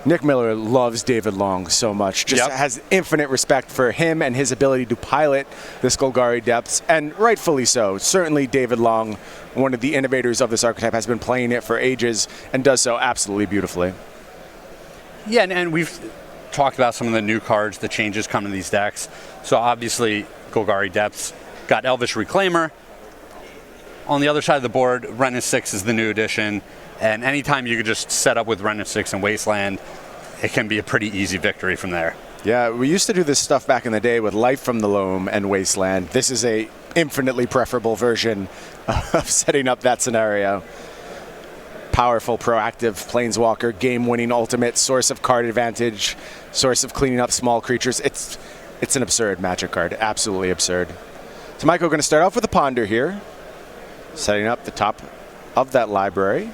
Nick Miller loves David Long so much, just has infinite respect for him and his ability to pilot this Golgari Depths, and rightfully so. Certainly David Long, one of the innovators of this archetype, has been playing it for ages and does so absolutely beautifully. Yeah, and we've talked about some of the new cards, the changes coming to these decks. So obviously Golgari Depths got Elvish Reclaimer. On the other side of the board, Wrenn and 6 is the new addition. And anytime you could just set up with Wrenn and 6 and Wasteland, it can be a pretty easy victory from there. Yeah, we used to do this stuff back in the day with Life from the Loam and Wasteland. This is a infinitely preferable version of setting up that scenario. Powerful, proactive Planeswalker, game-winning ultimate, source of card advantage, source of cleaning up small creatures. It's an absurd Magic card, absolutely absurd. Tamajko going to start off with a Ponder here, setting up the top of that library.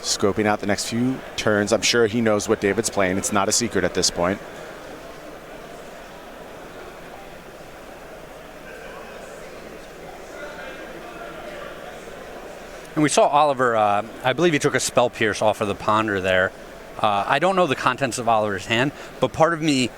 Scoping out the next few turns. I'm sure he knows what David's playing. It's not a secret at this point. And we saw Oliver, I believe he took a Spell Pierce off of the Ponder there. I don't know the contents of Oliver's hand, but part of me,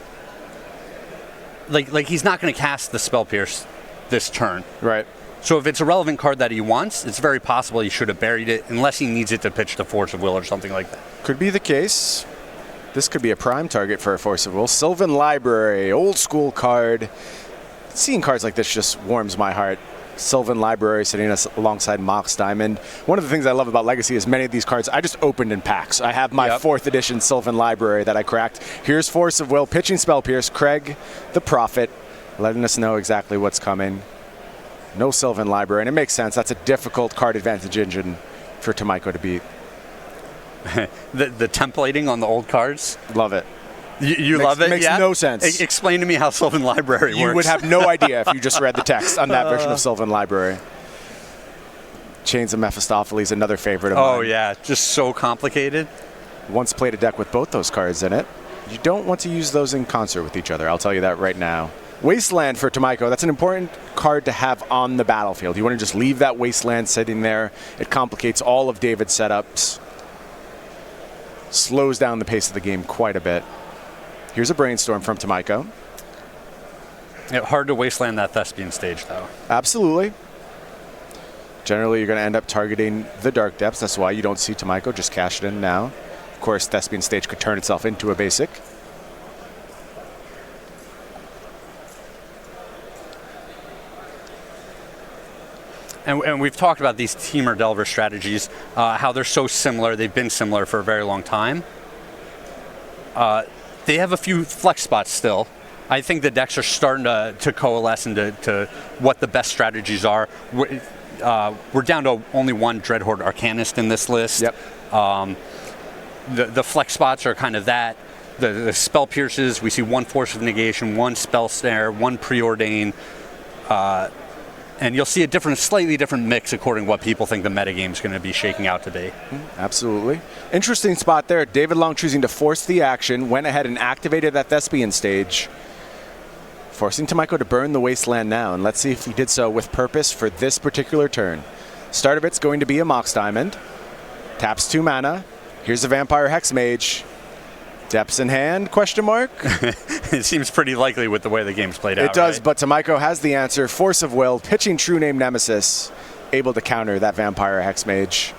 like he's not going to cast the Spell Pierce this turn. Right. So if it's a relevant card that he wants, it's very possible he should have buried it, unless he needs it to pitch the Force of Will or something like that. Could be the case. This could be a prime target for a Force of Will. Sylvan Library, old school card. Seeing cards like this just warms my heart. Sylvan Library sitting us alongside Mox Diamond. One of the things I love about Legacy is many of these cards I just opened in packs. I have my 4th edition Sylvan Library that I cracked. Here's Force of Will, pitching Spell Pierce. Craig, the Prophet, letting us know exactly what's coming. No Sylvan Library, and it makes sense. That's a difficult card advantage engine for Tamajko to beat. the templating on the old cards? Love it. You love it? Makes no sense. Explain to me how Sylvan Library works. You would have no idea if you just read the text on that version of Sylvan Library. Chains of Mephistopheles, another favorite of mine. Oh yeah, just so complicated. Once played a deck with both those cards in it. You don't want to use those in concert with each other. I'll tell you that right now. Wasteland for Tamajko, that's an important card to have on the battlefield. You want to just leave that Wasteland sitting there. It complicates all of David's setups. Slows down the pace of the game quite a bit. Here's a Brainstorm from Tamajko. Yeah, hard to Wasteland that Thespian stage, though. Absolutely. Generally, you're going to end up targeting the Dark Depths. That's why you don't see Tamajko just cash it in now. Of course, Thespian stage could turn itself into a basic. And we've talked about these Temur Delver strategies, how they're so similar. They've been similar for a very long time. They have a few flex spots still. I think the decks are starting to coalesce into what the best strategies are. We're down to only one Dreadhorde Arcanist in this list. Yep. The flex spots are kind of that. The Spell Pierces, we see one Force of Negation, one Spell Snare, one Preordain. And you'll see a slightly different mix according to what people think the metagame is going to be shaking out to be. Absolutely. Interesting spot there. David Long choosing to force the action, went ahead and activated that Thespian stage, forcing Tamajko to burn the Wasteland now. And let's see if he did so with purpose for this particular turn. Start of it's going to be a Mox Diamond. Taps 2 mana. Here's a Vampire Hexmage. Depths in hand, question mark? It seems pretty likely with the way the game's played out. It does, right? but Tamajko has the answer. Force of Will, pitching True Name Nemesis, able to counter that Vampire Hexmage.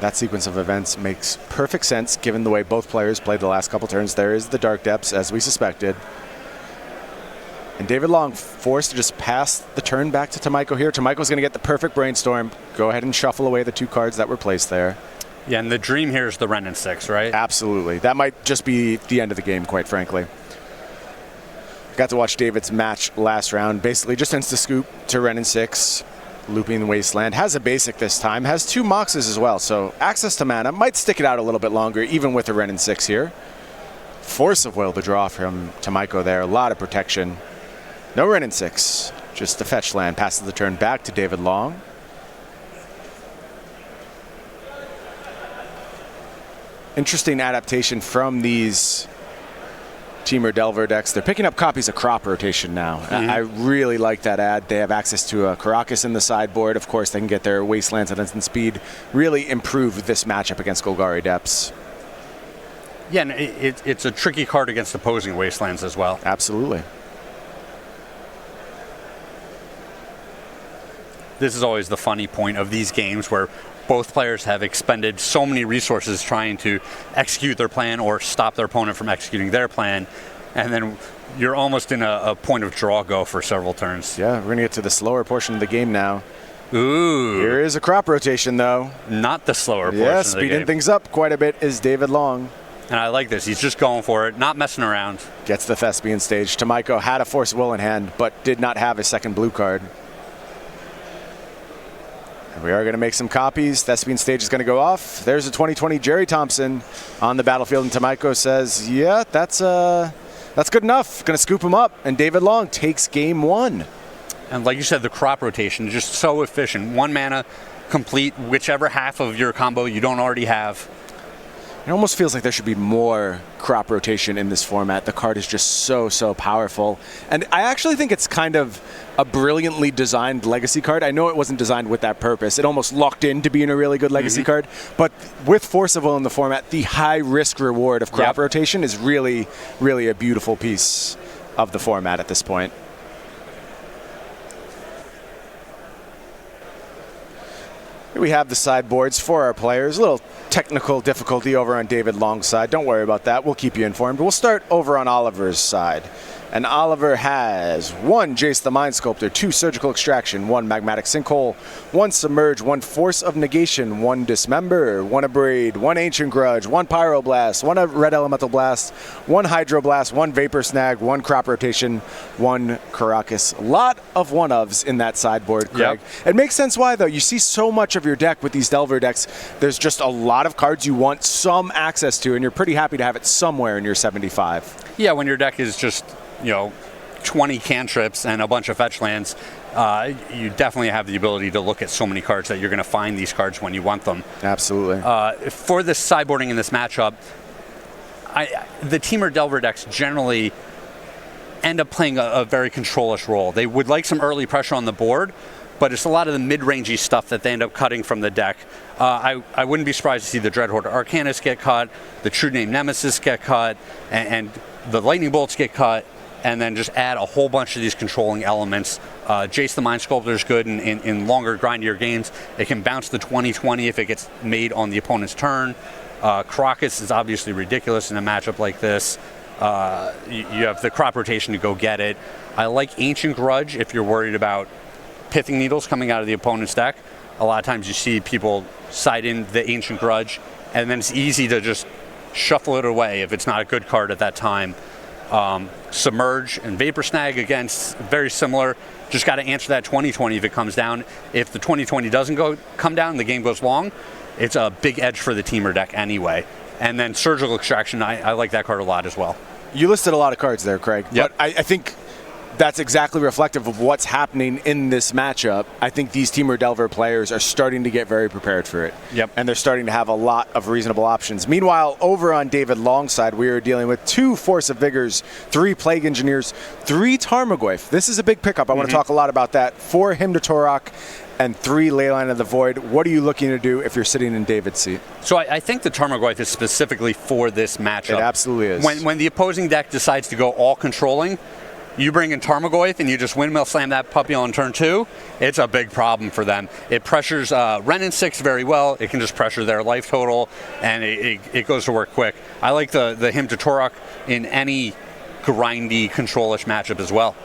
That sequence of events makes perfect sense given the way both players played the last couple turns. There is the Dark Depths, as we suspected. And David Long forced to just pass the turn back to Tamajko here. Tamajko's going to get the perfect Brainstorm. Go ahead and shuffle away the 2 cards that were placed there. Yeah, and the dream here is the Wrenn and 6, right? Absolutely. That might just be the end of the game, quite frankly. Got to watch David's match last round. Basically just insta-scoop to Wrenn and 6. Looping the Wasteland. Has a basic this time. Has 2 Moxes as well. So access to mana. Might stick it out a little bit longer, even with a Wrenn and 6 here. Force of Will to draw from Tamajko there. A lot of protection. No Wrenn and 6, just the fetch land. Passes the turn back to David Long. Interesting adaptation from these Teamer Delver decks. They're picking up copies of Crop Rotation now. I really like that ad. They have access to a Karakas in the sideboard. Of course, they can get their Wastelands at instant speed. Really improve this matchup against Golgari Depths. Yeah, and it's a tricky card against opposing Wastelands as well. Absolutely. This is always the funny point of these games where both players have expended so many resources trying to execute their plan or stop their opponent from executing their plan, and then you're almost in a point of draw go for several turns. Yeah, we're going to get to the slower portion of the game now. Ooh. Here is a Crop Rotation, though. Not the slower portion Yeah, of the game. speeding things up quite a bit is David Long. And I like this. He's just going for it, not messing around. Gets the Thespian Stage. Tamajko had a Force of Will in hand, but did not have a second blue card. And we are going to make some copies. Thespian Stage is going to go off. There's a 2020 Jerry Thompson on the battlefield, and Tamajko says, yeah, that's good enough. Going to scoop him up, and David Long takes game one. And like you said, the Crop Rotation is just so efficient. 1 mana, complete whichever half of your combo you don't already have. It almost feels like there should be more Crop Rotation in this format. The card is just so powerful. And I actually think it's kind of a brilliantly designed Legacy card. I know it wasn't designed with that purpose. It almost locked into being a really good Legacy card. But with Force of Will in the format, the high risk reward of Crop Rotation is really, really a beautiful piece of the format at this point. Here we have the sideboards for our players. A little technical difficulty over on David Long's side. Don't worry about that. We'll keep you informed. We'll start over on Oliver's side. And Oliver has 1 Jace the Mind Sculptor, 2 Surgical Extraction, 1 Magmatic Sinkhole, 1 Submerge, 1 Force of Negation, 1 Dismember, 1 Abrade, 1 Ancient Grudge, 1 Pyroblast, 1 Red Elemental Blast, 1 Hydroblast, 1 Vapor Snag, 1 Crop Rotation, 1 Karakas. A lot of one-ofs in that sideboard, Craig. It makes sense why, though. You see so much of your deck with these Delver decks. There's just a lot of cards you want some access to, and you're pretty happy to have it somewhere in your 75. Yeah, when your deck is just 20 cantrips and a bunch of fetch lands, you definitely have the ability to look at so many cards that you're going to find these cards when you want them. Absolutely. For this sideboarding in this matchup, the Teamer Delver decks generally end up playing a very control-ish role. They would like some early pressure on the board, but it's a lot of the mid-rangey stuff that they end up cutting from the deck. I wouldn't be surprised to see the Dreadhorde Arcanist get cut, the True Name Nemesis get cut, and the Lightning Bolts get cut, and then just add a whole bunch of these controlling elements. Jace the Mind Sculptor is good in longer, grindier games. It can bounce the 20/20 if it gets made on the opponent's turn. Karakas is obviously ridiculous in a matchup like this. You have the Crop Rotation to go get it. I like Ancient Grudge if you're worried about Pithing Needles coming out of the opponent's deck. A lot of times you see people side in the Ancient Grudge, and then it's easy to just shuffle it away if it's not a good card at that time. Submerge and Vapor Snag, again, very similar. Just got to answer that 20/20 if it comes down. If the 20/20 doesn't come down and the game goes long, it's a big edge for the Teamer deck anyway. And then Surgical Extraction, I like that card a lot as well. You listed a lot of cards there, Craig. Yep. But I think that's exactly reflective of what's happening in this matchup. I think these Teamer Delver players are starting to get very prepared for it. Yep. And they're starting to have a lot of reasonable options. Meanwhile, over on David Long's side, we are dealing with 2 Force of Vigors, 3 Plague Engineers, 3 Tarmogoyf. This is a big pickup. I want to talk a lot about that. 4 Hymn to Torok, and 3 Leyline of the Void. What are you looking to do if you're sitting in David's seat? So I think the Tarmogoyf is specifically for this matchup. It absolutely is. When the opposing deck decides to go all controlling, you bring in Tarmogoyf and you just windmill slam that puppy on turn 2, it's a big problem for them. It pressures Ren and 6 very well. It can just pressure their life total, and it goes to work quick. I like the Hymn to Torok in any grindy, control-ish matchup as well.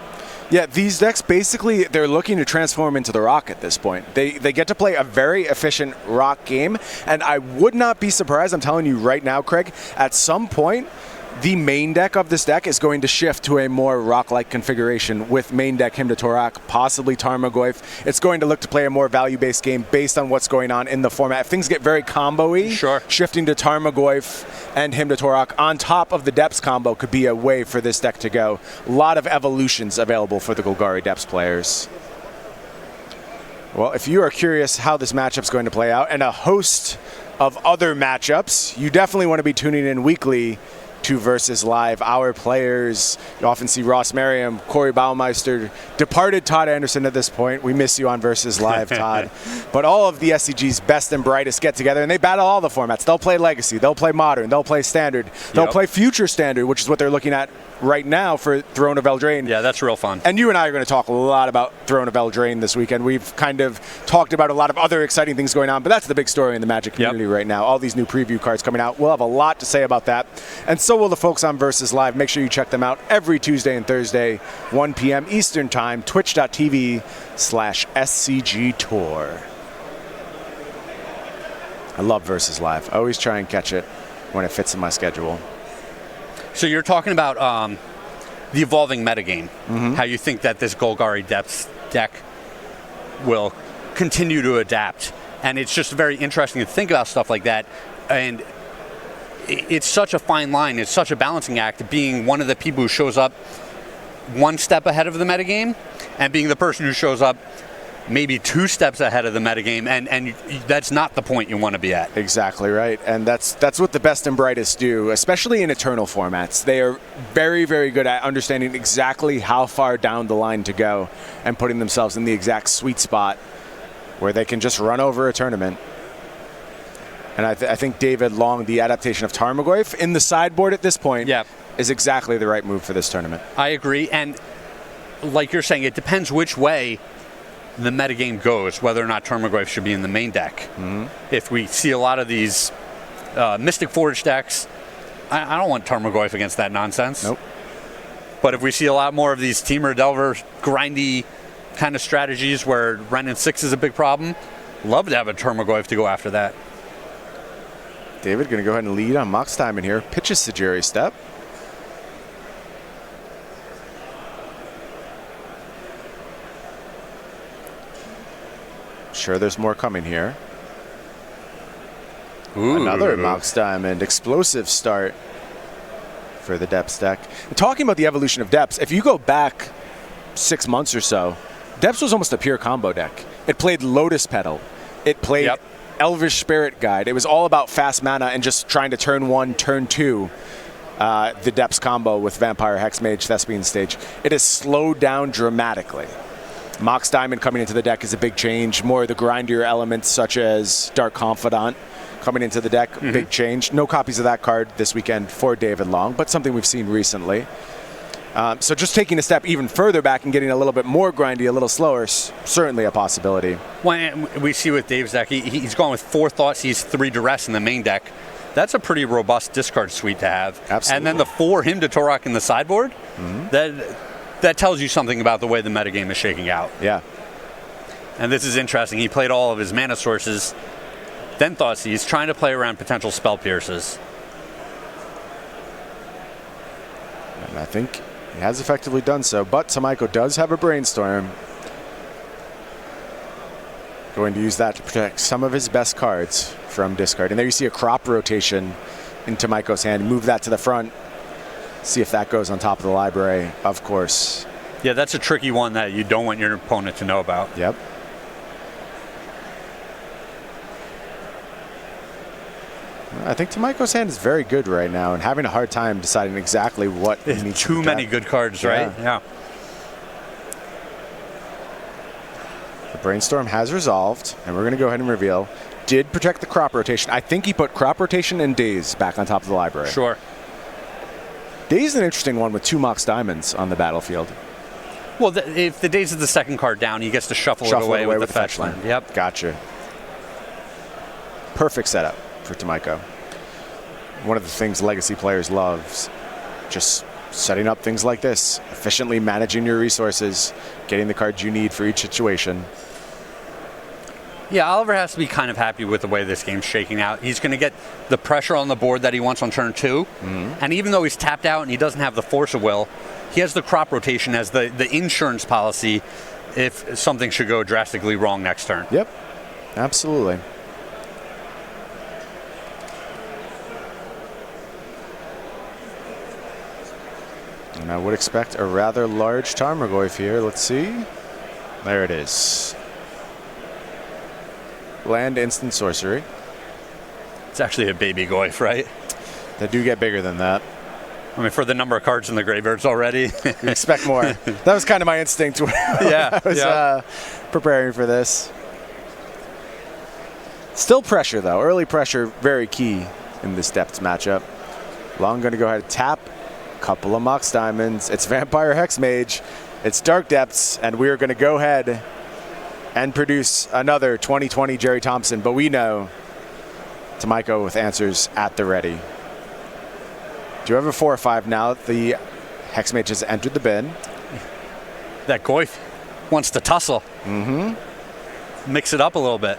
Yeah, these decks basically, they're looking to transform into the Rock at this point. They get to play a very efficient Rock game, and I would not be surprised, I'm telling you right now, Craig, at some point, the main deck of this deck is going to shift to a more Rock-like configuration with main deck Hymn to Torok, possibly Tarmogoyf. It's going to look to play a more value-based game based on what's going on in the format. If things get very combo-y, shifting to Tarmogoyf and Hymn to Torok on top of the Depths combo could be a way for this deck to go. A lot of evolutions available for the Golgari Depths players. Well, if you are curious how this matchup's going to play out and a host of other matchups, you definitely want to be tuning in weekly to Versus Live. Our players, you often see Ross Merriam, Corey Baumeister, departed Todd Anderson at this point. We miss you on Versus Live, Todd. But all of the SCG's best and brightest get together, and they battle all the formats. They'll play Legacy, they'll play Modern, they'll play Standard, they'll play Future Standard, which is what they're looking at right now for Throne of Eldraine. Yeah, that's real fun. And you and I are going to talk a lot about Throne of Eldraine this weekend. We've kind of talked about a lot of other exciting things going on, but that's the big story in the Magic community right now. All these new preview cards coming out. We'll have a lot to say about that. And so will the folks on Versus Live. Make sure you check them out every Tuesday and Thursday, 1 p.m. Eastern Time, twitch.tv/SCG Tour. I love Versus Live. I always try and catch it when it fits in my schedule. So you're talking about the evolving metagame, how you think that this Golgari Depths deck will continue to adapt. And it's just very interesting to think about stuff like that. And it's such a fine line. It's such a balancing act, being one of the people who shows up one step ahead of the metagame and being the person who shows up maybe 2 steps ahead of the metagame, and that's not the point you want to be at. Exactly right, and that's what the best and brightest do, especially in Eternal formats. They are very, very good at understanding exactly how far down the line to go and putting themselves in the exact sweet spot where they can just run over a tournament. And I think David Long, the adaptation of Tarmogoyf in the sideboard at this point, is exactly the right move for this tournament. I agree, and like you're saying, it depends which way the metagame goes, whether or not Tarmogoyf should be in the main deck. If we see a lot of these Mystic Forge decks, I don't want Tarmogoyf against that nonsense. Nope. But if we see a lot more of these Teamer Delver grindy kind of strategies where Wrenn and 6 is a big problem, love to have a Tarmogoyf to go after that. David going to go ahead and lead on Mox Diamond here. Pitches Sejiri Step. Sure, there's more coming here. Ooh. Another Mox Diamond. Explosive start for the Depths deck. And talking about the evolution of Depths, if you go back 6 months or so, Depths was almost a pure combo deck. It played Lotus Petal. It played Elvish Spirit Guide. It was all about fast mana and just trying to turn 1, turn 2 the Depths combo with Vampire, Hexmage, Thespian Stage. It has slowed down dramatically. Mox Diamond coming into the deck is a big change. More of the grindier elements such as Dark Confidant coming into the deck, big change. No copies of that card this weekend for David Long, but something we've seen recently. So just taking a step even further back and getting a little bit more grindy, a little slower, certainly a possibility. Well, we see with Dave's deck, he's gone with 4 Thoughtseize, 3 Duress in the main deck. That's a pretty robust discard suite to have. Absolutely. And then the 4 Hymn to Torok in the sideboard, that tells you something about the way the metagame is shaking out. Yeah. And this is interesting. He played all of his mana sources, then Thoughtseize, trying to play around potential spell pierces. And I think he has effectively done so, but Tamajko does have a Brainstorm. Going to use that to protect some of his best cards from discard. And there you see a crop rotation in Tamajko's hand. Move that to the front. See if that goes on top of the library, of course. Yeah, that's a tricky one that you don't want your opponent to know about. Yep. I think Tamajko's hand is very good right now and having a hard time deciding exactly what he needs to Too many good cards, right? Yeah. The Brainstorm has resolved, and we're going to go ahead and reveal. Did protect the crop rotation. I think he put crop rotation and Daze back on top of the library. Sure. Daze is an interesting one with 2 Mox Diamonds on the battlefield. Well, if the Daze is the second card down, he gets to shuffle it away with the fetch land. Yep. Gotcha. Perfect setup for Tamajko. One of the things Legacy players love, just setting up things like this, efficiently managing your resources, getting the cards you need for each situation. Yeah, Oliver has to be kind of happy with the way this game's shaking out. He's going to get the pressure on the board that he wants on turn 2. And even though he's tapped out and he doesn't have the force of will, he has the crop rotation as the insurance policy if something should go drastically wrong next turn. Yep, absolutely. And I would expect a rather large Tarmogoyf here. Let's see. There it is. Land instant sorcery. It's actually a baby Goyf, right? They do get bigger than that. I mean, for the number of cards in the graveyards already. You expect more. That was kind of my instinct when I was preparing for this. Still pressure, though. Early pressure, very key in this depths matchup. Long going to go ahead and tap a couple of Mox Diamonds. It's Vampire Hexmage. It's Dark Depths, and we're going to go ahead and produce another 2020 Jerry Thompson. But we know Tamajko with answers at the ready. Do you have a 4 or 5 now? The Hexmage has entered the bin. That Goyf wants to tussle. Mix it up a little bit.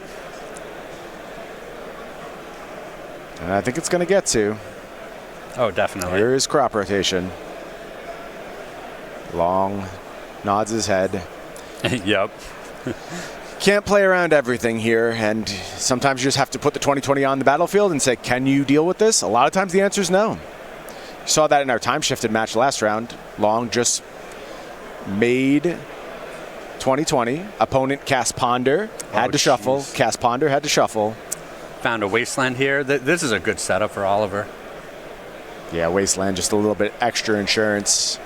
And I think it's going to get to. Oh, definitely. Here is crop rotation. Long nods his head. Yep. Can't play around everything here, and sometimes you just have to put the 2020 on the battlefield and say, can you deal with this? A lot of times the answer is no. You saw that in our time-shifted match last round. Long just made 2020. Opponent cast Ponder, had to shuffle. Cast Ponder, had to shuffle. Found a Wasteland here. This is a good setup for Oliver. Yeah, Wasteland, just a little bit extra insurance.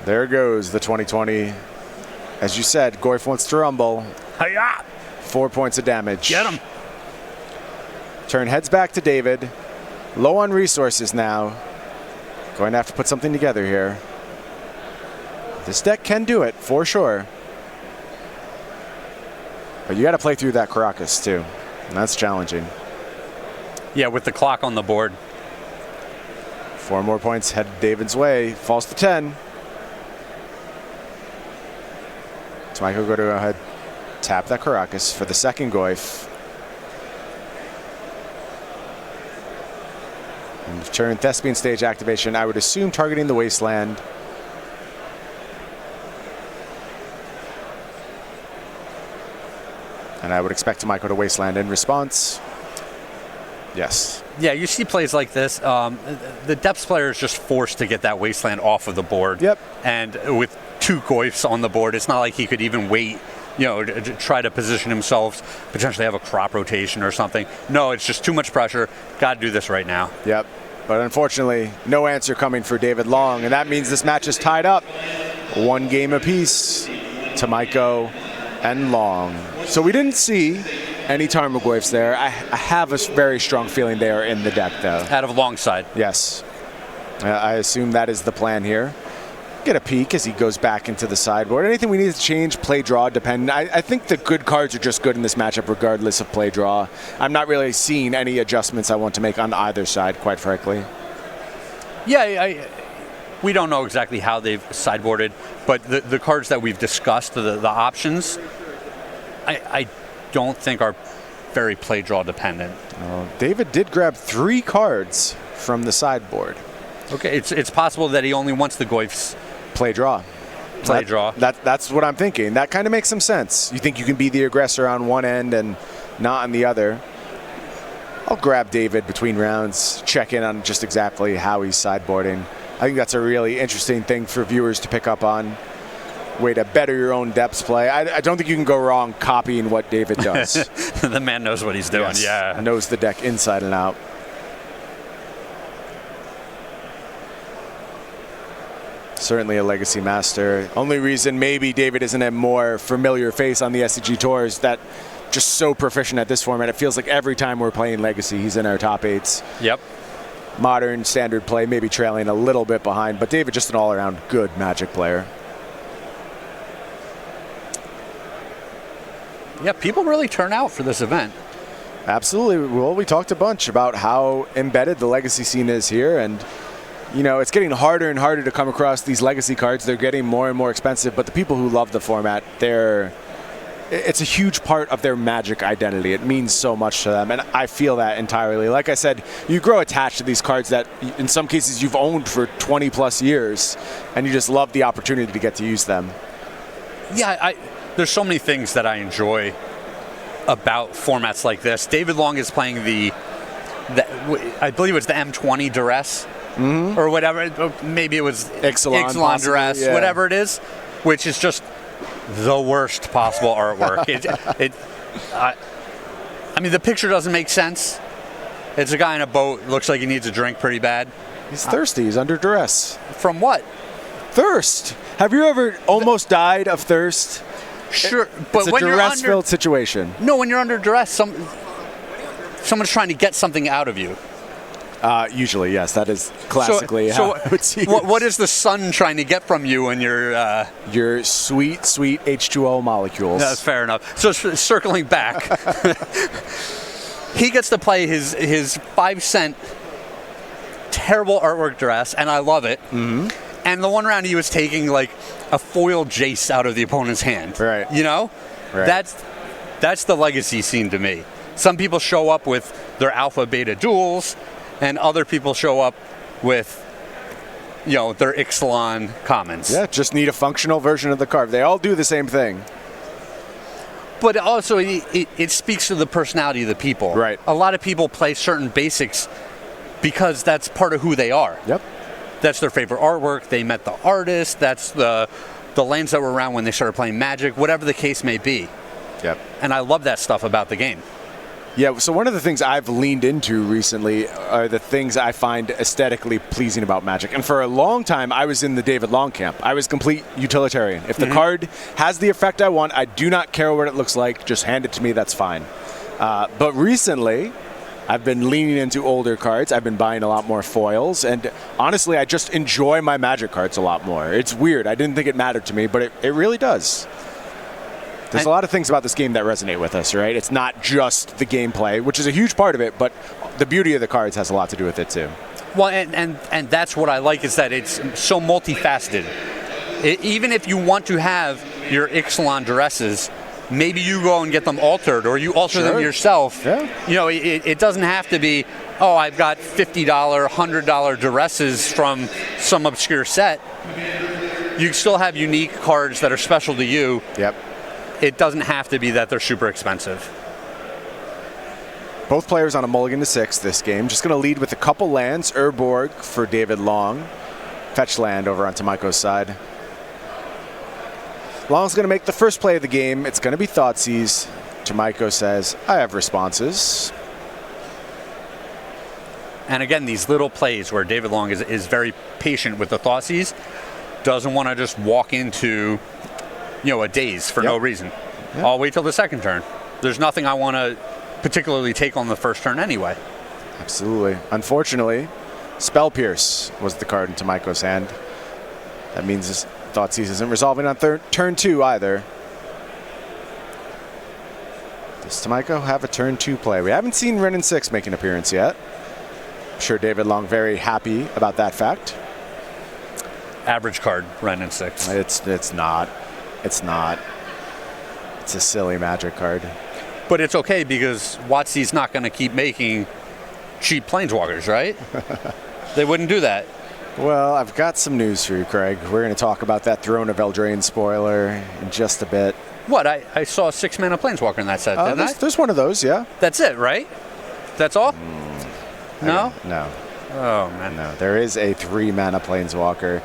There goes the 2020. As you said, Goyf wants to rumble. Hi-ya! 4 points of damage. Get him. Turn heads back to David. Low on resources now. Going to have to put something together here. This deck can do it, for sure. But you got to play through that Caracas, too. And that's challenging. Yeah, with the clock on the board. 4 more points head David's way. Falls to 10. Tamajko go to go ahead, tap that Caracas for the second Goyf. And turn Thespian stage activation, I would assume targeting the Wasteland. And I would expect Tamajko to Wasteland in response. Yes. Yeah, you see plays like this. The Depths player is just forced to get that Wasteland off of the board. Yep. And with 2 Goyfs on the board, it's not like he could even wait, to try to position himself, potentially have a crop rotation or something. No, it's just too much pressure. Got to do this right now. Yep. But unfortunately, no answer coming for David Long, and that means this match is tied up. 1 game apiece. Tamajko and Long. So we didn't see any Tarmogoyfs there. I have a very strong feeling they are in the deck, though. Out of long side. Yes. I assume that is the plan here. Get a peek as he goes back into the sideboard. Anything we need to change, play, draw, depend. I think the good cards are just good in this matchup regardless of play, draw. I'm not really seeing any adjustments I want to make on either side, quite frankly. Yeah, we don't know exactly how they've sideboarded, but the cards that we've discussed, the options, I don't think are very play draw dependent. David did grab 3 cards from the sideboard. Okay, it's possible that he only wants the Goyfs. Play draw. Draw. That's what I'm thinking. That kind of makes some sense. You think you can be the aggressor on one end and not on the other. I'll grab David between rounds, check in on just exactly how he's sideboarding. I think that's a really interesting thing for viewers to pick up on. Way to better your own depths play. I don't think you can go wrong copying what David does. The man knows what he's doing, yes. Yeah. Knows the deck inside and out. Certainly a legacy master. Only reason maybe David isn't a more familiar face on the SCG Tour is that just so proficient at this format. It feels like every time we're playing legacy, he's in our top 8s. Yep. Modern, standard play, maybe trailing a little bit behind, but David just an all-around good Magic player. Yeah, people really turn out for this event. Absolutely. Well, we talked a bunch about how embedded the legacy scene is here, and it's getting harder and harder to come across these legacy cards. They're getting more and more expensive, but the people who love the format, it's a huge part of their Magic identity. It means so much to them, and I feel that entirely. Like I said, you grow attached to these cards that in some cases you've owned for 20 plus years, and you just love the opportunity to get to use them. Yeah, there's so many things that I enjoy about formats like this. David Long is playing I believe it's the M20 Duress. Mm-hmm. Or whatever, maybe it was Ixalan Duress, yeah. Whatever it is, which is just the worst possible artwork. I mean, the picture doesn't make sense. It's a guy in a boat. Looks like he needs a drink pretty bad. He's thirsty. He's under duress. From what? Thirst. Have you ever almost died of thirst? Sure, but It's a when you're under duress-filled situation. no, when you're under duress, someone's trying to get something out of you. Usually, yes. That is classically how I would see it. What is the sun trying to get from you when you're? Your sweet, sweet H2O molecules. That's fair enough. So circling back, he gets to play his 5-cent terrible artwork dress, and I love it. Mm-hmm. And the one round he was taking like a foil Jace out of the opponent's hand. Right. You know, Right. that's the legacy scene to me. Some people show up with their alpha beta duels, and other people show up with, you know, their Ixalan commons. Yeah, just need a functional version of the card. They all do the same thing. But also, it speaks to the personality of the people. Right. A lot of people play certain basics because that's part of who they are. Yep. That's their favorite artwork. They met the artist. That's the lanes that were around when they started playing Magic, whatever the case may be. Yep. And I love that stuff about the game. Yeah, so one of the things I've leaned into recently are the things I find aesthetically pleasing about Magic. And for a long time, I was in the David Long camp. I was complete utilitarian. If the card has the effect I want, I do not care what it looks like. Just hand it to me, that's fine. But recently, I've been leaning into older cards. I've been buying a lot more foils. And honestly, I just enjoy my Magic cards a lot more. It's weird. I didn't think it mattered to me, but it really does. There's a lot of things about this game that resonate with us, right? It's not just the gameplay, which is a huge part of it, but the beauty of the cards has a lot to do with it too. Well, and that's what I like, is that it's so multifaceted. Even if you want to have your Ixalan dresses, maybe you go and get them altered, or you alter them yourself. Yeah. You know, it doesn't have to be, oh, I've got $50, $100 dresses from some obscure set. You still have unique cards that are special to you. Yep. It doesn't have to be that they're super expensive. Both players on a mulligan to 6 this game. Just going to lead with a couple lands. Urborg for David Long. Fetch land over on Tamajko's side. Long's going to make the first play of the game. It's going to be Thoughtseize. Tamajko says, I have responses. And again, these little plays where David Long is very patient with the Thoughtseize, doesn't want to just walk into, you know, a daze for no reason. Yep. I'll wait till the second turn. There's nothing I want to particularly take on the first turn anyway. Absolutely. Unfortunately, Spell Pierce was the card in Tamajko's hand. That means his Thoughtseize isn't resolving on turn 2 either. Does Tamajko have a turn 2 play? We haven't seen Wrenn and 6 make an appearance yet. I'm sure David Long very happy about that fact. Average card, Wrenn and 6. It's not. It's not. It's a silly Magic card. But it's okay because WotC's not going to keep making cheap Planeswalkers, right? They wouldn't do that. Well, I've got some news for you, Craig. We're going to talk about that Throne of Eldraine spoiler in just a bit. What? I saw a 6-mana Planeswalker in that set, didn't I? There's one of those, yeah. That's it, right? That's all? No? No. Oh, man. No, there is a 3-mana Planeswalker.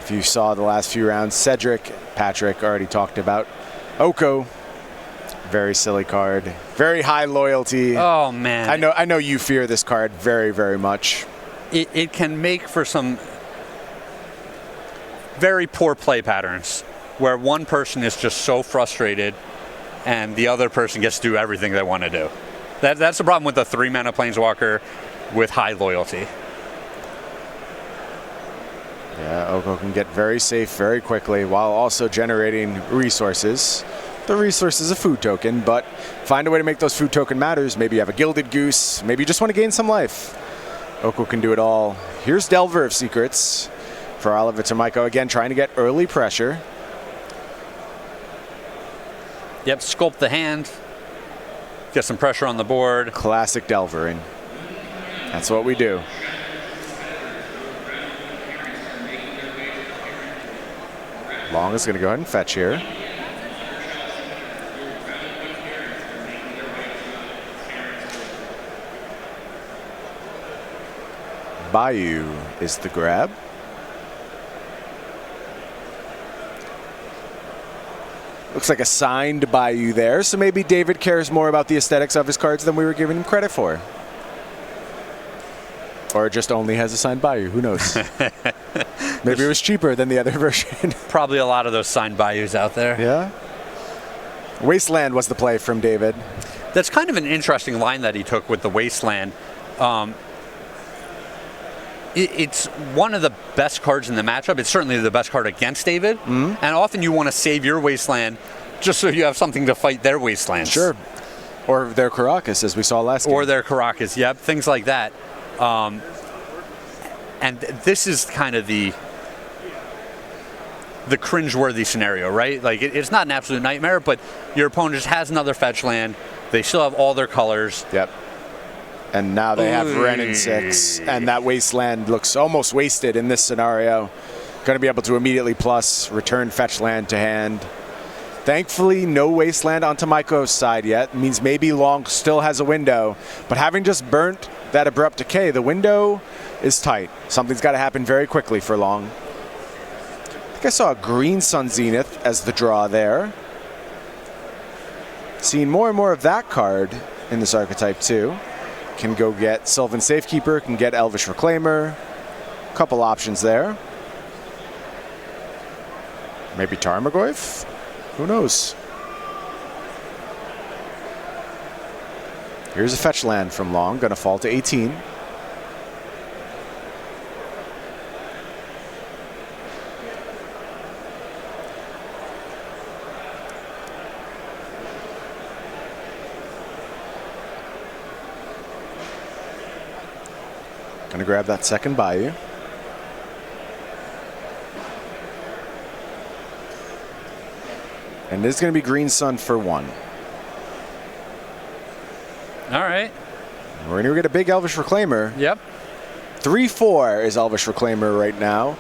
If you saw the last few rounds, Cedric, Patrick already talked about Oko. Very silly card. Very high loyalty. Oh, man. I know you fear this card very, very much. It can make for some very poor play patterns where one person is just so frustrated and the other person gets to do everything they want to do. That's the problem with the 3-mana Planeswalker with high loyalty. Yeah, Oko can get very safe very quickly while also generating resources. The resource is a food token, but find a way to make those food token matters. Maybe you have a Gilded Goose. Maybe you just want to gain some life. Oko can do it all. Here's Delver of Secrets for Oliver Tamajko. Again, trying to get early pressure. Yep, sculpt the hand. Get some pressure on the board. Classic Delvering. That's what we do. Long is going to go ahead and fetch here. Bayou is the grab. Looks like a signed Bayou there, so maybe David cares more about the aesthetics of his cards than we were giving him credit for. Or just only has a signed Bayou, who knows? Maybe it was cheaper than the other version. Probably a lot of those signed Bayous out there. Yeah. Wasteland was the play from David. That's kind of an interesting line that he took with the Wasteland. It's one of the best cards in the matchup. It's certainly the best card against David. And often you want to save your Wasteland just so you have something to fight their Wastelands. Sure. Or their Caracas, as we saw last game. Or their Caracas, yep. Things like that. And this is kind of the cringeworthy scenario, right? Like, it's not an absolute nightmare, but your opponent just has another fetch land. They still have all their colors. Yep. And now they have Wrenn and 6, and that Wasteland looks almost wasted in this scenario. Going to be able to immediately plus, return fetch land to hand. Thankfully, no Wasteland on Tamajko's side yet. It means maybe Long still has a window. But having just burnt that Abrupt Decay, the window is tight. Something's got to happen very quickly for Long. I think I saw a green Sun Zenith as the draw there. Seeing more and more of that card in this archetype too. Can go get Sylvan Safekeeper, can get Elvish Reclaimer. Couple options there. Maybe Tarmogoyf? Who knows? Here's a fetch land from Long, gonna fall to 18. Gonna grab that second Bayou. And this is gonna be Green Sun for 1. All right. We're gonna get a big Elvish Reclaimer. Yep. 3/4 is Elvish Reclaimer right now.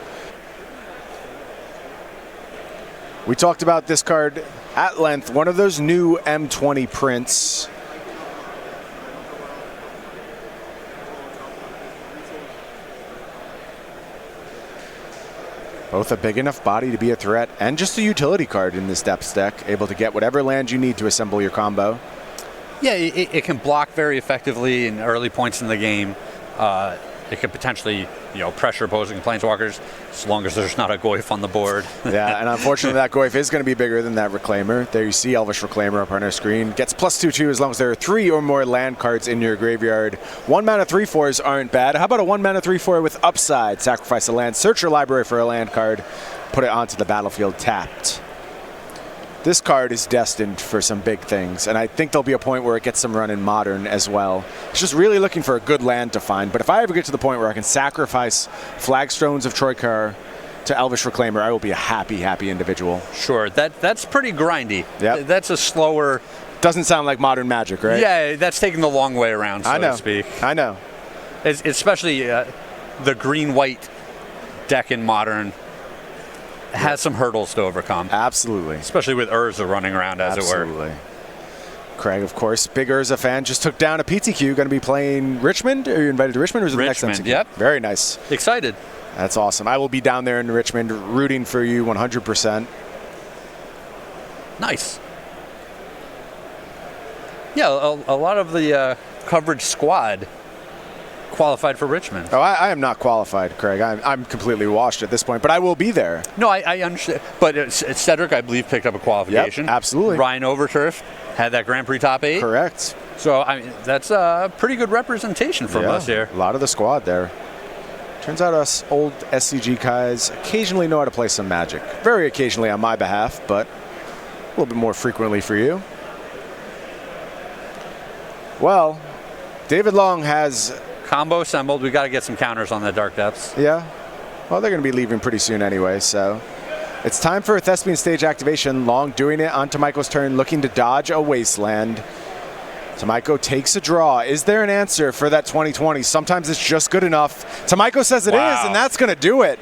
We talked about this card at length. One of those new M20 prints. Both a big enough body to be a threat and just a utility card in this depth deck, able to get whatever land you need to assemble your combo. Yeah, it can block very effectively in early points in the game. It could potentially, pressure opposing planeswalkers as long as there's not a Goyf on the board. Yeah, and unfortunately that Goyf is going to be bigger than that Reclaimer. There you see Elvish Reclaimer up on our screen. Gets +2/2 as long as there are 3 or more land cards in your graveyard. 1 mana 3/4s aren't bad. How about a 1 mana 3/4 with upside? Sacrifice a land, search your library for a land card, put it onto the battlefield tapped. This card is destined for some big things, and I think there'll be a point where it gets some run in Modern as well. It's just really looking for a good land to find, but if I ever get to the point where I can sacrifice Flagstones of Troikar to Elvish Reclaimer, I will be a happy, happy individual. Sure, that's pretty grindy. Yep. That's a slower... Doesn't sound like Modern Magic, right? Yeah, that's taking the long way around, so to speak. I know. Especially the green-white deck in Modern has some hurdles to overcome. Absolutely. Especially with Urza running around, as it were. Absolutely. Craig, of course, big Urza fan, just took down a PTQ. Going to be playing Richmond? Are you invited to Richmond, or is it the next Richmond, MCQ? yep. Very nice. Excited. That's awesome. I will be down there in Richmond rooting for you 100%. Nice. Yeah, a lot of the coverage squad qualified for Richmond. Oh, I am not qualified, Craig. I'm completely washed at this point, but I will be there. No, I understand. But Cedric, I believe, picked up a qualification. Yep, absolutely. Ryan Overturf had that Grand Prix top 8. Correct. So, I mean, that's a pretty good representation from us here. A lot of the squad there. Turns out us old SCG guys occasionally know how to play some Magic. Very occasionally on my behalf, but a little bit more frequently for you. Well, David Long has... Combo assembled. We got to get some counters on the Dark Depths. Yeah. Well, they're going to be leaving pretty soon anyway, so... It's time for a Thespian stage activation. Long doing it on Tamajko's turn, looking to dodge a Wasteland. Tamajko takes a draw. Is there an answer for that 2020? Sometimes it's just good enough. Tamajko says it is, and that's going to do it.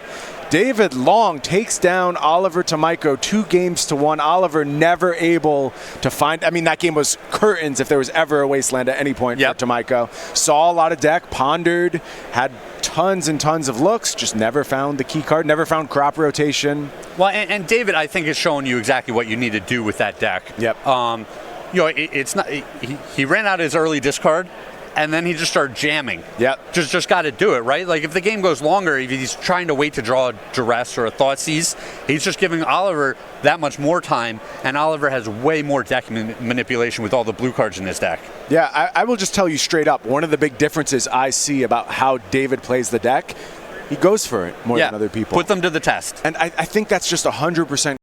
David Long takes down Oliver Tamajko 2-1. Oliver never able to find. I mean, that game was curtains if there was ever a wasteland at any point for Tamajko. Saw a lot of deck, pondered, had tons and tons of looks, just never found the key card, never found crop rotation. Well, and David, I think, is showing you exactly what you need to do with that deck. Yep. You know, it's not. He ran out his early discard, and then he just started jamming. Yep. Just got to do it, right? Like if the game goes longer, if he's trying to wait to draw a duress or a Thoughtseize, he's just giving Oliver that much more time, and Oliver has way more deck manipulation with all the blue cards in his deck. Yeah, I will just tell you straight up, one of the big differences I see about how David plays the deck, he goes for it more than other people. Put them to the test. And I think that's just 100%